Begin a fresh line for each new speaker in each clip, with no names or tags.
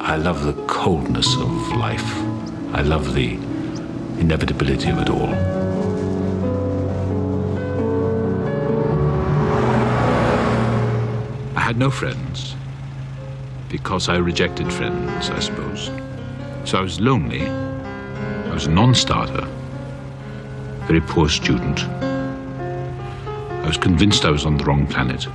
I love the coldness of life. I love the inevitability of it all. I had no friends because I rejected friends, I suppose. So I was lonely. I was a non-starter, very poor student. I was convinced I was on the wrong planet.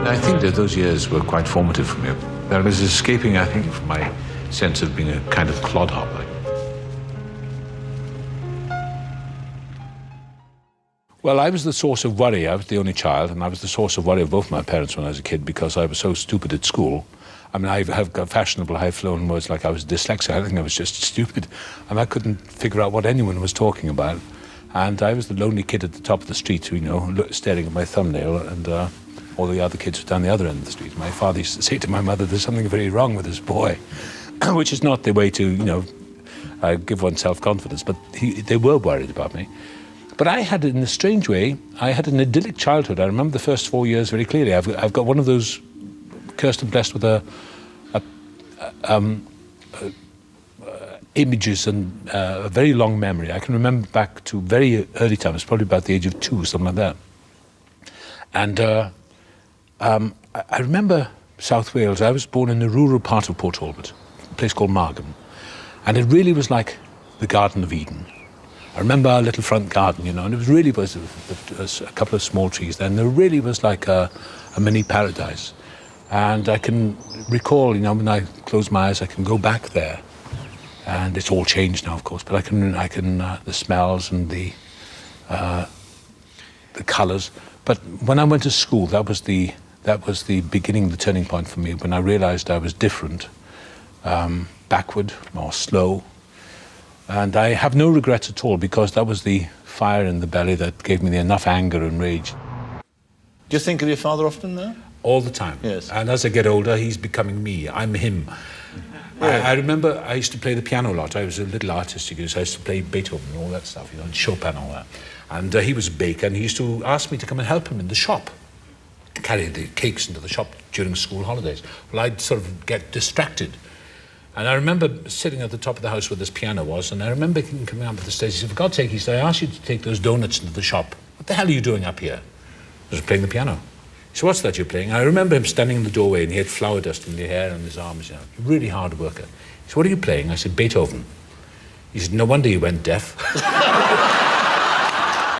I think that those years were quite formative for me. I was escaping, I think, from my sense of being a kind of clodhopper. Well, I was the source of worry. I was the only child, and I was the source of worry of both my parents when I was a kid because I was so stupid at school. I mean, I have got fashionable, high-flown words like I was dyslexic. I think I was just stupid. And I couldn't figure out what anyone was talking about. And I was the lonely kid at the top of the street, you know, staring at my thumbnail, and all the other kids were down the other end of the street. My father used to say to my mother, there's something very wrong with this boy, which is not the way to, you know, give one self-confidence. But they were worried about me. But I had, in a strange way, I had an idyllic childhood. I remember the first 4 years very clearly. I've got one of those, cursed and blessed with images and a very long memory. I can remember back to very early times, probably about the age of 2, something like that. And I remember South Wales. I was born in the rural part of Port Talbot, a place called Margam. And it really was like the Garden of Eden. I remember our little front garden, you know, and it really was a couple of small trees there, and there really was like a mini paradise. And I can recall, you know, when I close my eyes, I can go back there. And it's all changed now, of course, but I can the smells and the colours. But when I went to school, that was the beginning, the turning point for me, when I realised I was different, backward, more slow. And I have no regrets at all, because that was the fire in the belly that gave me enough anger and rage.
Do you think of your father often now?
All the time.
Yes.
And as I get older, he's becoming me. I'm him. Yeah. I remember I used to play the piano a lot. I was a little artistic, so I used to play Beethoven and all that stuff, you know, and Chopin and all that. And he was a baker, and he used to ask me to come and help him in the shop, carry the cakes into the shop during school holidays. Well, I'd sort of get distracted. And I remember sitting at the top of the house where this piano was, and I remember him coming up the stairs. He said, for God's sake, he said, I asked you to take those donuts into the shop. What the hell are you doing up here? I was playing the piano. He said, what's that you're playing? And I remember him standing in the doorway, and he had flour dust in his hair and his arms, you know, really hard worker. He said, what are you playing? I said, Beethoven. He said, no wonder you went deaf.